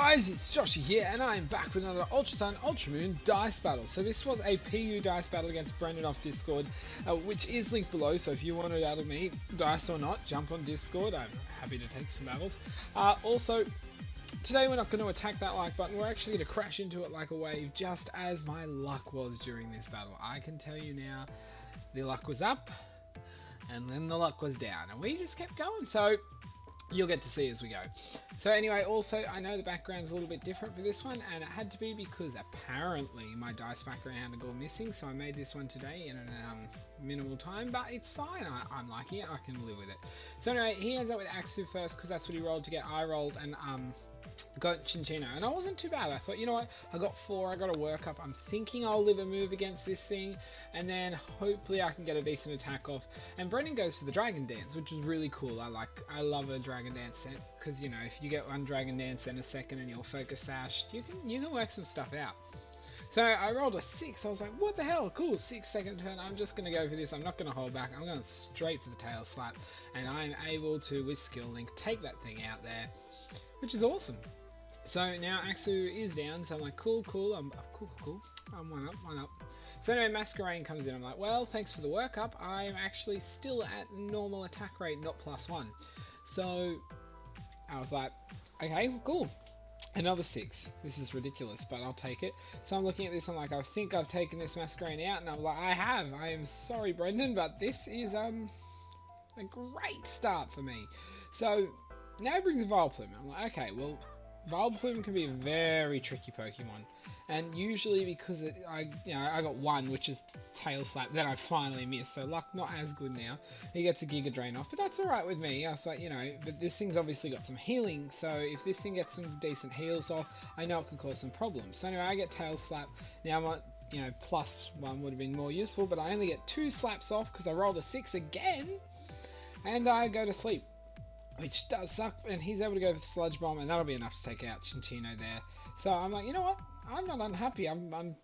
guys, it's Joshy here, and I am back with another Ultra Sun Ultra Moon dice battle. So this was a PU dice battle against Brendan off Discord, which is linked below, so if you want to battle me, dice or not, jump on Discord. I'm happy to take some battles. Also, today we're not going to attack that like button, we're actually going to crash into it like a wave, just as my luck was during this battle. I can tell you now, the luck was up, and then the luck was down, and we just kept going, so you'll get to see as we go. So anyway, also, I know the background's a little bit different for this one, and it had to be because apparently my dice background had to go missing, so I made this one today in a minimal time, but it's fine. I'm liking it. I can live with it. So anyway, he ends up with Axu first, because that's what he rolled to get. I rolled and got Chinchino, and I wasn't too bad. I thought, you know what, I got 4, I got to work up. I'm thinking I'll live a move against this thing, and then hopefully I can get a decent attack off. And Brendan goes for the Dragon Dance, which is really cool. I love a Dragon Dance set, because, you know, if you get one Dragon Dance and a second and you'll Focus Sash, you can work some stuff out. So I rolled a 6, I was like, what the hell, cool, 6-second turn, I'm just going to go for this, I'm not going to hold back, I'm going straight for the tail slap, and I'm able to, with Skill Link, take that thing out there, which is awesome. So now Axu is down, so I'm like, cool, I'm cool. I'm one up. So anyway, Masquerade comes in. I'm like, well, thanks for the workup. I'm actually still at normal attack rate, not +1. So I was like, okay, cool. Another 6. This is ridiculous, but I'll take it. So I'm looking at this, I'm like, I think I've taken this Masquerade out, and I'm like, I have. I am sorry, Brendan, but this is a great start for me. So now it brings a Vileplume. I'm like, okay, well, Vileplume can be a very tricky Pokemon, and usually because I got 1, which is Tail Slap, then I finally missed, so luck not as good now. He gets a Giga Drain off, but that's alright with me. I was like, you know, but this thing's obviously got some healing, so if this thing gets some decent heals off, I know it could cause some problems. So anyway, I get Tail Slap. Now I'm like, you know, +1 would have been more useful, but I only get 2 slaps off because I rolled a 6 again, and I go to sleep, which does suck, and he's able to go for the Sludge Bomb, and that'll be enough to take out Chinchino there. So I'm like, you know what, I'm not unhappy. I'm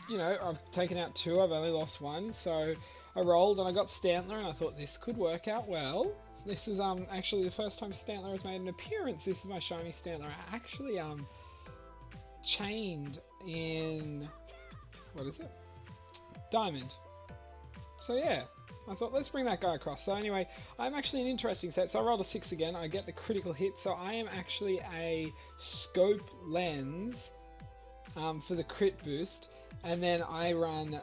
you know, I've taken out 2, I've only lost 1, so I rolled and I got Stantler, and I thought this could work out well. This is actually the first time Stantler has made an appearance. This is my shiny Stantler. I actually chained in, what is it, Diamond. So yeah, I thought, let's bring that guy across. So anyway, I'm actually an interesting set. So I rolled a 6 again. I get the critical hit. So I am actually a Scope Lens for the crit boost. And then I run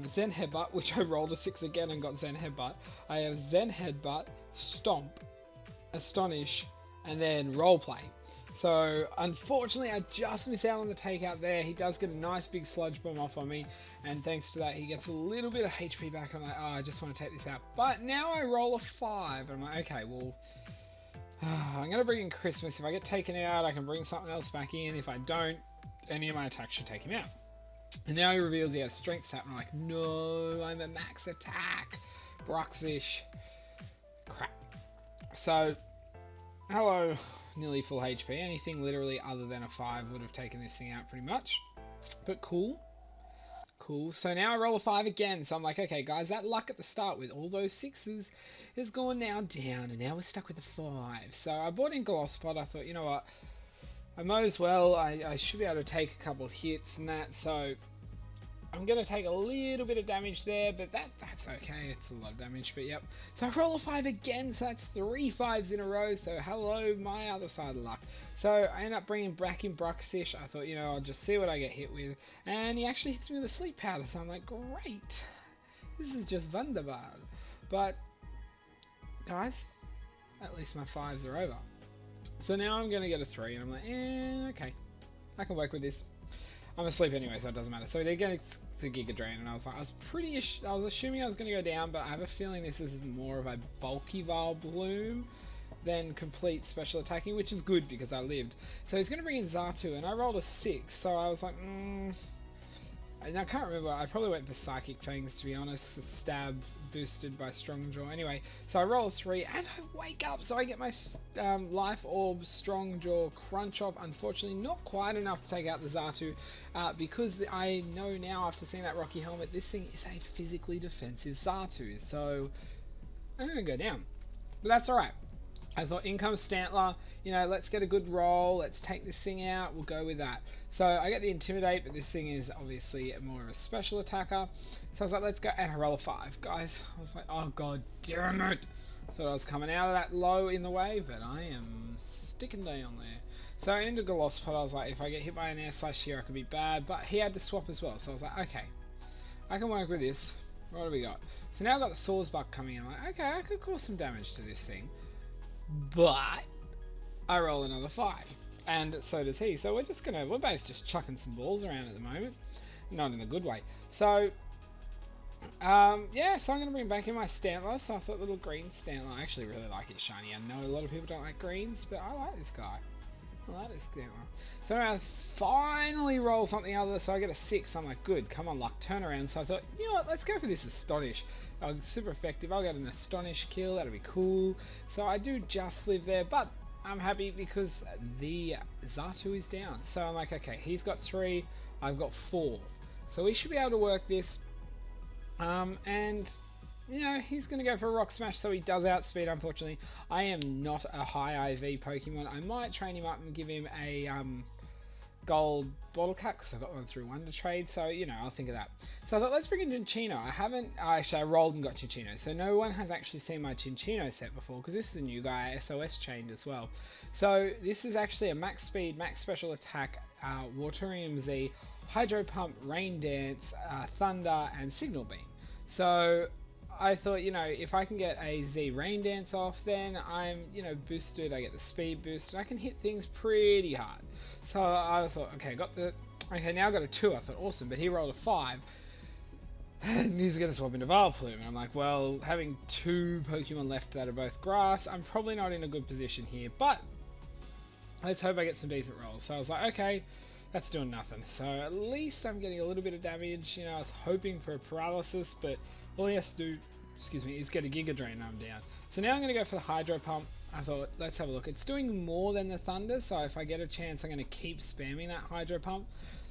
Zen Headbutt, which I rolled a 6 again and got Zen Headbutt. I have Zen Headbutt, Stomp, Astonish, and then Roleplay. So unfortunately I just miss out on the takeout there. He does get a nice big Sludge Bomb off on me, and thanks to that he gets a little bit of HP back. I'm like, oh, I just want to take this out. But now I roll a 5, and I'm like, okay, well, I'm going to bring in Christmas. If I get taken out, I can bring something else back in. If I don't, any of my attacks should take him out. And now he reveals he has Strength Sap, and I'm like, no, I'm a max attack. Bruxish. Crap. So, hello, nearly full HP. Anything literally other than a 5 would have taken this thing out pretty much. But cool. Cool. So now I roll a 5 again. So I'm like, okay, guys, that luck at the start with all those 6s is gone now down. And now we're stuck with a 5. So I bought in Glossopod. I thought, you know what, I might as well. I should be able to take a couple of hits and that. So I'm going to take a little bit of damage there, but that's okay. It's a lot of damage, but yep. So I roll a 5 again, so that's 3 5s in a row. So hello, my other side of luck. So I end up bringing back in Bruxish. I thought, you know, I'll just see what I get hit with. And he actually hits me with a Sleep Powder, so I'm like, great. This is just wunderbar. But, guys, at least my 5s are over. So now I'm going to get a 3, and I'm like, okay, I can work with this. I'm asleep anyway, so it doesn't matter. So they're getting to Giga Drain, and I was like, I was assuming I was going to go down, but I have a feeling this is more of a bulky Vileplume than complete special attacking, which is good because I lived. So he's going to bring in Xatu, and I rolled a 6, so I was like, and I can't remember, I probably went for Psychic Fangs, to be honest. The stab boosted by Strong Jaw. Anyway, so I roll a 3, and I wake up, so I get my Life Orb Strong Jaw Crunch off. Unfortunately, not quite enough to take out the Xatu, because I know now, after seeing that Rocky Helmet, this thing is a physically defensive Xatu, so I'm going to go down. But that's alright. I thought income Stantler, you know, let's get a good roll, let's take this thing out, we'll go with that. So I get the Intimidate, but this thing is obviously more of a special attacker. So I was like, let's go, and I roll a 5, guys. I was like, oh god damn it. I thought I was coming out of that low in the way, but I am sticking down there. So into Golospod, I was like, if I get hit by an air slash here, I could be bad, but he had to swap as well. So I was like, okay, I can work with this. What do we got? So now I've got the Swordsbuck coming in. I'm like, okay, I could cause some damage to this thing. But I roll another 5, and so does he. So we're both just chucking some balls around at the moment, not in a good way. So yeah, so I'm gonna bring back in my Stantler. So I thought little green Stantler. I actually really like it shiny. I know a lot of people don't like greens, but I like this guy. I like this Stantler. So I finally roll something other. So I get a 6. I'm like, good, come on, luck, turn around. So I thought, you know what, let's go for this Astonish. Super effective. I'll get an Astonish kill. That'll be cool. So I do just live there, but I'm happy because the Xatu is down. So I'm like, okay, he's got 3. I've got 4. So we should be able to work this. And you know, he's going to go for a Rock Smash, so he does outspeed, unfortunately. I am not a high IV Pokemon. I might train him up and give him a gold bottle cap, because I got one through Wonder Trade, so, you know, I'll think of that. So I thought, let's bring in Cinccino. I rolled and got Cinccino, so no one has actually seen my Cinccino set before, because this is a new guy, SOS chained as well. So this is actually a max speed, max special attack, Waterium Z, Hydro Pump, Rain Dance, Thunder, and Signal Beam. So I thought, you know, if I can get a Z Rain Dance off, then I'm, you know, boosted, I get the speed boost, and I can hit things pretty hard. So I thought, okay, now I got a 2, I thought, awesome, but he rolled a 5, and he's going to swap into Vileplume, and I'm like, well, having 2 Pokemon left that are both grass, I'm probably not in a good position here, but let's hope I get some decent rolls. So I was like, okay, that's doing nothing, so at least I'm getting a little bit of damage. You know, I was hoping for a paralysis, but all he has to do, is get a Giga Drain and I'm down. So now I'm going to go for the Hydro Pump. I thought, let's have a look. It's doing more than the Thunder, so if I get a chance, I'm going to keep spamming that Hydro Pump.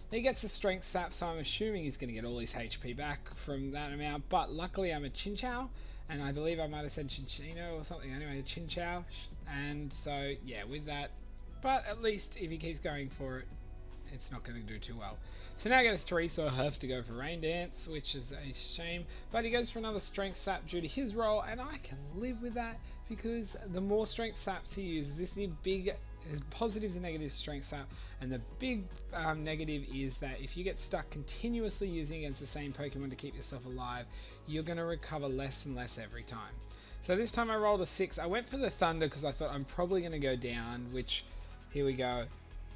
He gets a Strength Sap, so I'm assuming he's going to get all his HP back from that amount, but luckily I'm a Chinchou, and I believe I might have said Cinccino or something. Anyway, a Chinchou, and so, yeah, with that, but at least if he keeps going for it, it's not going to do too well. So now I get a 3, so I have to go for Rain Dance, which is a shame. But he goes for another Strength Sap due to his roll, and I can live with that because the more Strength Saps he uses, there's positives and negatives Strength Sap, and the big negative is that if you get stuck continuously using against the same Pokemon to keep yourself alive, you're going to recover less and less every time. So this time I rolled a 6. I went for the Thunder because I thought I'm probably going to go down, which, here we go,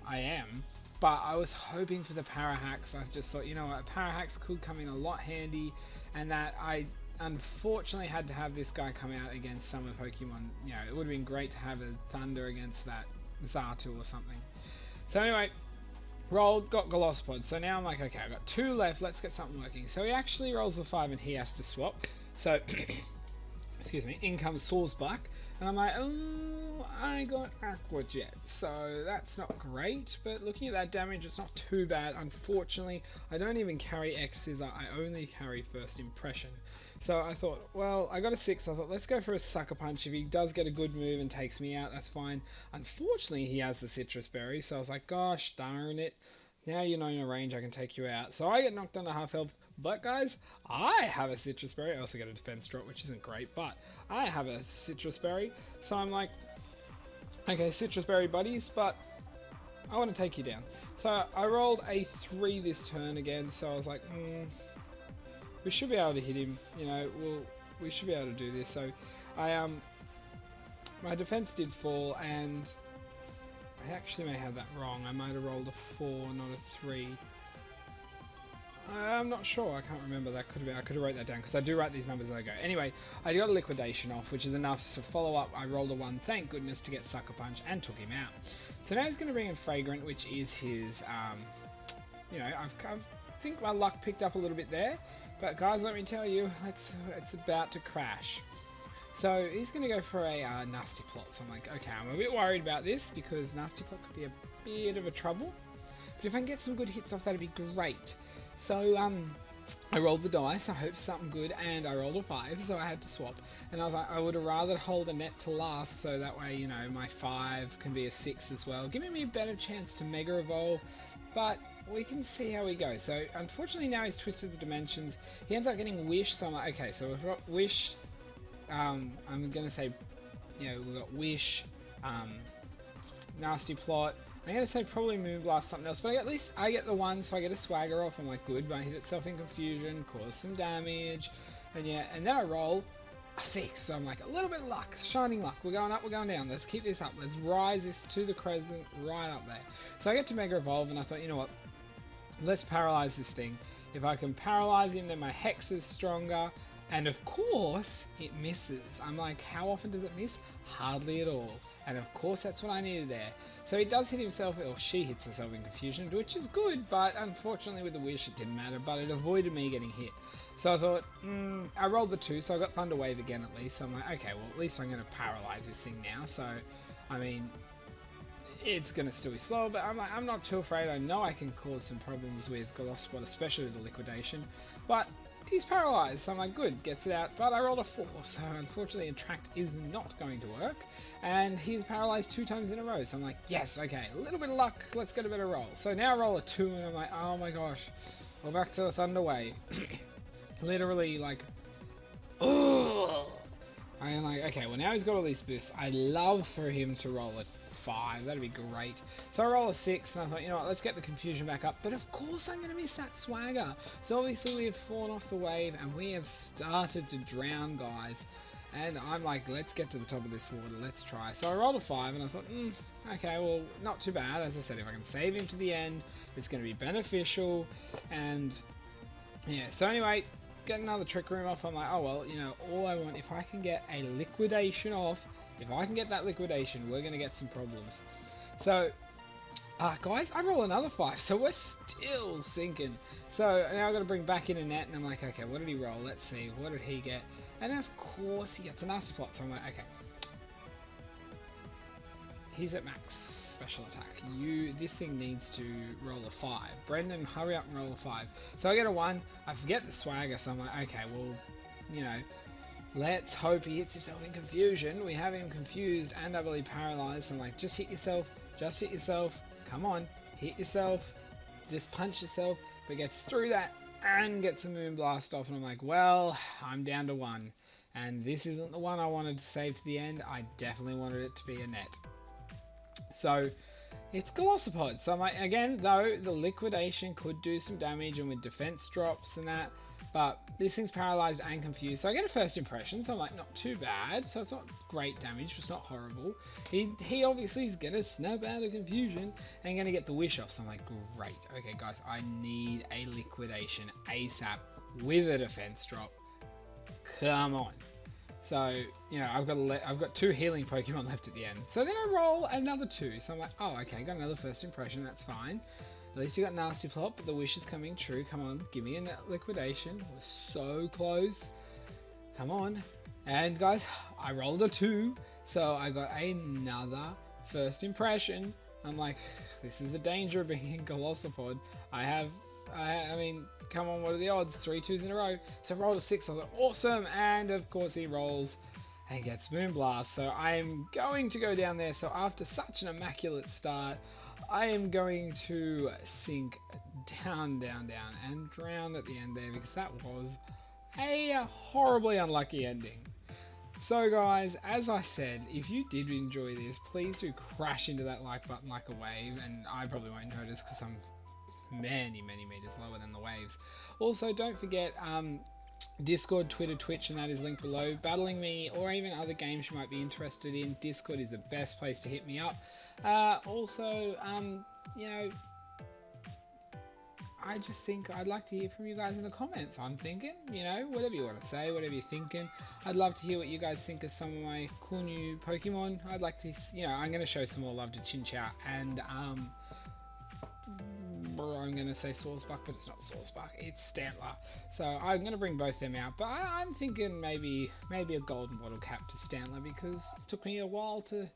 I am. But I was hoping for the Parahax. I just thought, you know what, a Parahax could come in a lot handy, and that I unfortunately had to have this guy come out against summer Pokemon. You know, it would have been great to have a Thunder against that Xatu or something. So anyway, rolled, got Golospod. So now I'm like, okay, I've got 2 left, let's get something working. So he actually rolls a 5 and he has to swap. So, excuse me, in comes Swordsbuck, and I'm like, oh, I got Aqua Jet, so that's not great, but looking at that damage, it's not too bad. Unfortunately, I don't even carry X Scissor, I only carry First Impression. So I thought, well, I got a 6, I thought, let's go for a Sucker Punch. If he does get a good move and takes me out, that's fine. Unfortunately, he has the Citrus Berry, so I was like, gosh darn it. Now you're not in a range, I can take you out. So I get knocked down to half health. But guys, I have a Citrus Berry. I also get a defense drop, which isn't great, but I have a Citrus Berry. So I'm like, okay, Citrus Berry buddies, but I want to take you down. So I rolled a 3 this turn again. So I was like, we should be able to hit him. You know, we should be able to do this. So I my defense did fall, and I actually may have that wrong. I might have rolled a 4, not a 3. I'm not sure. I can't remember. That could have been. I could have wrote that down because I do write these numbers as I go. Anyway, I got a Liquidation off, which is enough to follow up. I rolled a 1, thank goodness, to get Sucker Punch and took him out. So now he's going to bring in Fragrant, which is his. You know, I think my luck picked up a little bit there, but guys, let me tell you, it's about to crash. So he's going to go for a Nasty Plot. So I'm like, okay, I'm a bit worried about this because Nasty Plot could be a bit of a trouble. But if I can get some good hits off, that'd be great. So I rolled the dice, I hope for something good, and I rolled a 5, so I had to swap. And I was like, I would have rather hold a net to last, so that way, you know, my 5 can be a 6 as well, giving me a better chance to Mega Evolve, but we can see how we go. So, unfortunately now he's twisted the dimensions, he ends up getting Wish, so I'm like, okay, so we've got Wish, I'm gonna say, you know, we've got Wish, Nasty Plot, I'm going to say probably Moonblast, something else, but at least I get the 1, so I get a swagger off. I'm like, good, but I hit itself in confusion, cause some damage, and yeah, and then I roll a 6, so I'm like, a little bit of luck, shining luck, we're going up, we're going down, let's keep this up, let's rise this to the crescent right up there. So I get to Mega Evolve, and I thought, you know what, let's paralyze this thing. If I can paralyze him, then my Hex is stronger, and of course, it misses. I'm like, how often does it miss? Hardly at all. And of course that's what I needed there. So he does hit himself, or she hits herself in confusion, which is good, but unfortunately with the Wish it didn't matter, but it avoided me getting hit. So I thought, I rolled the 2, so I got Thunder Wave again at least, so I'm like, okay, well at least I'm going to paralyze this thing now, so, I mean, it's going to still be slow, but I'm like, I'm not too afraid. I know I can cause some problems with Galosopod, especially with the liquidation, but he's paralyzed, so I'm like, good, gets it out, but I rolled a 4, so unfortunately Attract is not going to work, and he's paralyzed 2 times in a row, so I'm like, yes, okay, a little bit of luck, let's get a better roll. So now I roll a 2, and I'm like, oh my gosh, we're back to the Thunder Wave. Literally, like, oh, I'm like, okay, well now he's got all these boosts. I love for him to roll a 5, that'd be great. So I roll a 6, and I thought, you know what, let's get the confusion back up, but of course I'm going to miss that swagger. So obviously we have fallen off the wave, and we have started to drown, guys. And I'm like, let's get to the top of this water, let's try. So I rolled a 5, and I thought, okay, well, not too bad. As I said, if I can save him to the end, it's going to be beneficial. And yeah, so anyway, get another Trick Room off. I'm like, oh well, you know, all I want, if I can get a liquidation off, if I can get that liquidation, we're going to get some problems. So, guys, I roll another 5, so we're still sinking. So now I've got to bring back in a net, and I'm like, okay, what did he roll? Let's see, what did he get? And of course he gets a Nasty Plot, so I'm like, okay. He's at max special attack. This thing needs to roll a 5. Brendan, hurry up and roll a 5. So I get a 1, I forget the swagger, so I'm like, okay, well, you know, let's hope he hits himself in confusion. We have him confused and doubly paralyzed. I'm like, just hit yourself, come on, hit yourself, just punch yourself, but gets through that and gets a Moonblast off, and I'm like, well, I'm down to 1, and this isn't the one I wanted to save to the end. I definitely wanted it to be a net. So it's Galosopod. So I'm like, again, though, the liquidation could do some damage, and with defense drops and that, but this thing's paralyzed and confused, so I get a first impression, so I'm like, not too bad, so it's not great damage, but it's not horrible. He obviously is gonna snap out of confusion and gonna get the Wish off, so I'm like, great, okay guys, I need a liquidation ASAP with a defense drop, come on. So, you know, I've got 2 healing Pokemon left at the end, so then I roll another 2, so I'm like, oh, okay, got another first impression, that's fine. At least you got Nasty Plot, but the Wish is coming true. Come on, give me a liquidation. We're so close. Come on. And guys, I rolled a 2, so I got another first impression. I'm like, this is the danger of being in Galosopod. I mean, come on, what are the odds? 3 2s in a row. So I rolled a 6. I was like, awesome. And of course he rolls and gets Moonblast. So I'm going to go down there. So after such an immaculate start, I am going to sink down, and drown at the end there, because that was a horribly unlucky ending. So guys, as I said, if you did enjoy this, please do crash into that like button like a wave, and I probably won't notice because I'm many meters lower than the waves. Also, don't forget Discord, Twitter, Twitch, and that is linked below. Battling me, or even other games you might be interested in, Discord is the best place to hit me up. Also, you know, I just think I'd like to hear from you guys in the comments. I'm thinking, you know, whatever you want to say, whatever you're thinking. I'd love to hear what you guys think of some of my cool new Pokemon. I'd like to, you know, I'm going to show some more love to Chinchou and, I'm going to say Swordsbuck, but it's not Swordsbuck, it's Stantler. So I'm going to bring both them out, but I'm thinking maybe a golden bottle cap to Stantler, because it took me a while to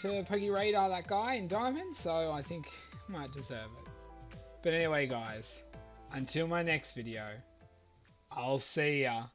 Pokeradar that guy in Diamond, so I think I might deserve it. But anyway guys, until my next video, I'll see ya.